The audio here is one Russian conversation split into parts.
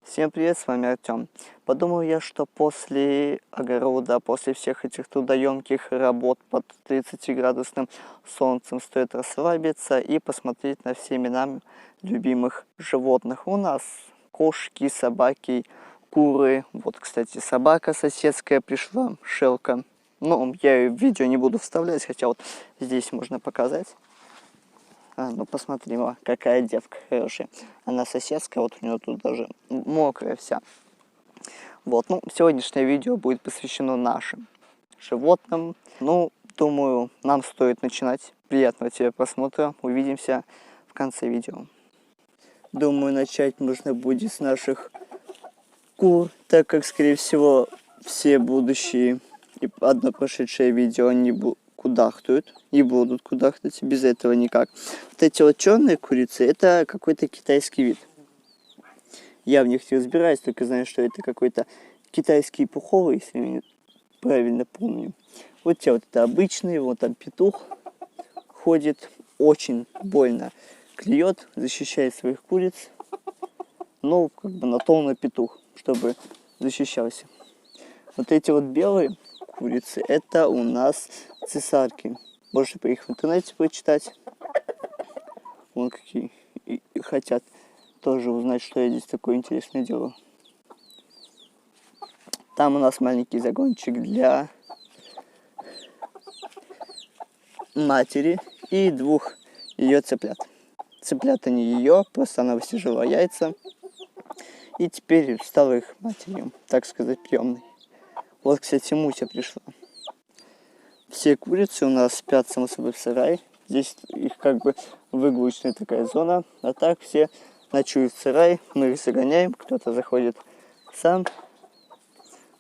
Всем привет, с вами Артем. Подумал я, что после огорода, после всех этих трудоемких работ под 30-градусным солнцем стоит расслабиться и посмотреть на всеми нам любимых животных. У нас кошки, собаки, куры. Вот, кстати, собака соседская пришла, Шелка. Ну, я ее в видео не буду вставлять, хотя вот здесь можно показать. Ну посмотри, какая девка хорошая. Она соседская, вот у нее тут даже мокрая вся. Вот, ну, сегодняшнее видео будет посвящено нашим животным. Ну, думаю, нам стоит начинать. Приятного тебе просмотра. Увидимся в конце видео. Думаю, начать нужно будет с наших кур, так как, скорее всего, все будущие и одно прошедшее видео они кудахтают и будут кудахтать, без этого никак. Вот эти вот черные курицы, это какой-то китайский вид. Я в них не разбираюсь, только знаю, что это какой-то китайский пуховый, если я правильно помню. Вот те вот это обычные, вот там петух ходит, очень больно клюет, защищает своих куриц. Но как бы на то он и петух, чтобы защищался. Вот эти вот белые курицы, это у нас цесарки. Можете по их в интернете почитать. Вон какие и хотят тоже узнать, что я здесь такое интересное делаю. Там у нас маленький загончик для матери и двух ее цыплят. Цыплята не ее, просто она высиживала яйца. И теперь стала их матерью, так сказать, приемной. Вот, кстати, Муся пришла. Все курицы у нас спят само собой в сарае. Здесь их как бы выгрузочная такая зона. А так все ночуют в сарае. Мы их загоняем. Кто-то заходит сам.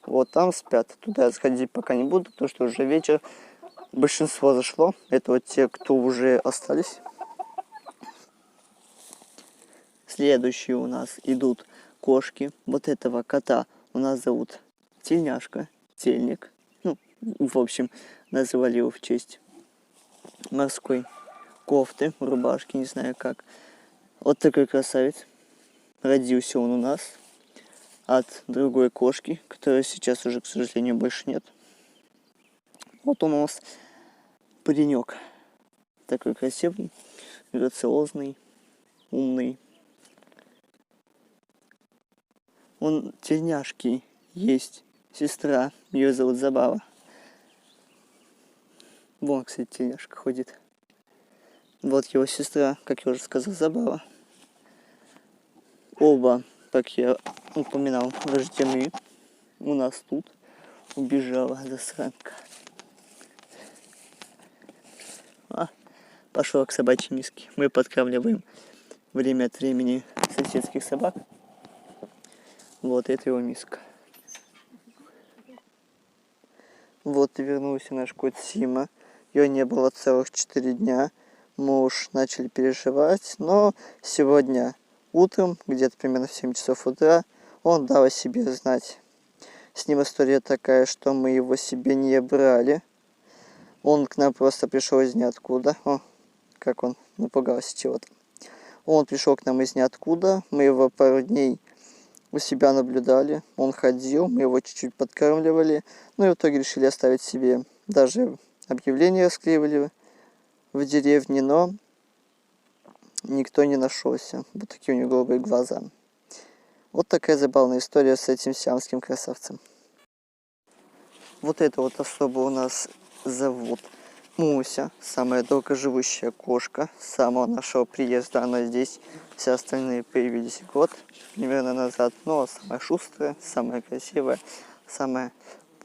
Вот там спят. Туда я сходить пока не буду, потому что уже вечер. Большинство зашло. Это вот те, кто уже остались. Следующие у нас идут кошки. Вот этого кота у нас зовут Тельняшка, Тельник. Ну, в общем, назвали его в честь морской кофты, рубашки, не знаю как. Вот такой красавец. Родился он у нас от другой кошки, которой сейчас уже, к сожалению, больше нет. Вот он у нас паренек. Такой красивый, грациозный, умный. Он Тельняшки есть сестра, ее зовут Забава. Вон, кстати, Тельняшка ходит. Вот его сестра, как я уже сказал, Забава. Оба, как я упоминал, рождены у нас тут. Убежала засранка. Пошла к собачьей миске. Мы подкармливаем время от времени соседских собак. Вот это его миска. Вот и вернулся наш кот Сима. Ее не было целых 4 дня. Мы уж начали переживать, но сегодня утром, где-то примерно в 7 часов утра, он дал о себе знать. С ним история такая, что мы его себе не брали. Он к нам просто пришел из ниоткуда. О, как он напугался чего-то. Он пришел к нам из ниоткуда. Мы его пару дней у себя наблюдали. Он ходил, мы его чуть-чуть подкармливали. Ну и в итоге решили оставить себе. Даже объявления расклеивали в деревне, но никто не нашелся. Вот такие у него голубые глаза. Вот такая забавная история с этим сиамским красавцем. Вот это вот особо у нас зовут Муся, самая долгоживущая кошка. С самого нашего приезда она здесь. Все остальные появились год примерно назад. Но самая шустрая, самая красивая, самая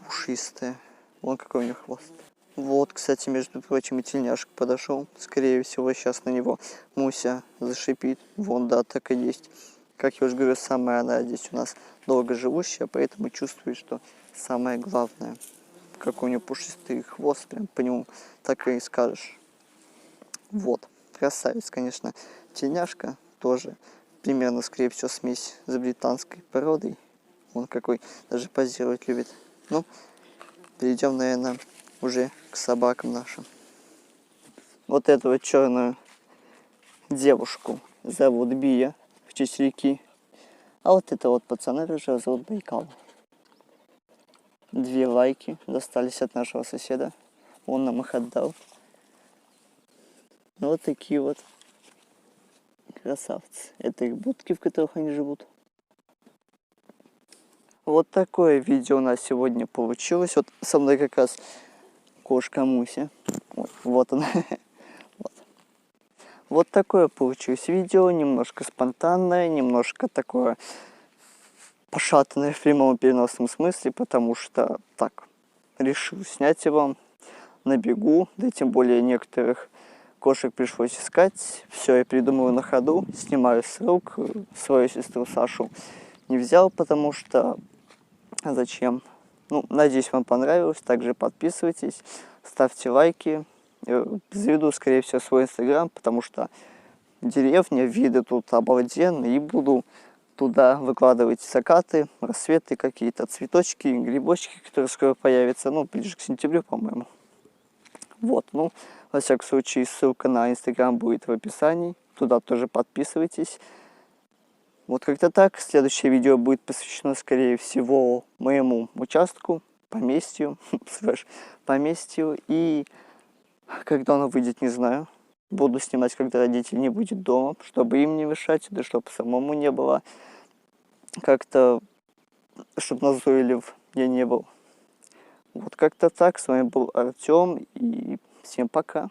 пушистая. Вон какой у нее хвост. Вот, кстати, между прочим, и Тельняшка подошел. Скорее всего, сейчас на него Муся зашипит. Вон, да, так и есть. Как я уже говорю, самая она здесь у нас долгоживущая, поэтому чувствую, что самое главное. Как у нее пушистый хвост, прям по нему так и скажешь. Вот, красавец, конечно. Тельняшка тоже примерно, скорее всего, смесь с британской породой. Он какой, даже позировать любит. Ну, перейдем, наверное, уже к собакам нашим. Вот эту вот черную девушку зовут Бия, в честь реки. А вот это вот пацаны рыжие зовут Байкал. 2 лайки достались от нашего соседа. Он нам их отдал. Ну, вот такие вот красавцы. Это их будки, в которых они живут. Вот такое видео у нас сегодня получилось. Вот со мной как раз кошка Муся. Вот она. Вот такое получилось видео. Немножко спонтанное, немножко такое пошатанное в прямом и переносном смысле, потому что так решил снять его на бегу, да и тем более некоторых кошек пришлось искать. Все, я придумываю на ходу, снимаю с рук. Свою сестру Сашу не взял, потому что зачем? Ну, надеюсь, вам понравилось. Также подписывайтесь, ставьте лайки. Заведу, скорее всего, свой инстаграм, потому что деревня, виды тут обалденные, и буду туда выкладывать закаты, рассветы, какие-то цветочки, грибочки, которые скоро появятся, ну, ближе к сентябрю, по-моему. Вот, ну, во всяком случае, ссылка на инстаграм будет в описании, туда тоже подписывайтесь. Вот как-то так. Следующее видео будет посвящено, скорее всего, моему участку, поместью, поместью, и когда оно выйдет, не знаю. Буду снимать, когда родителей не будет дома, чтобы им не мешать, да чтобы самому не было как-то, чтобы назойлив я не был. Вот как-то так. С вами был Артем, и всем пока.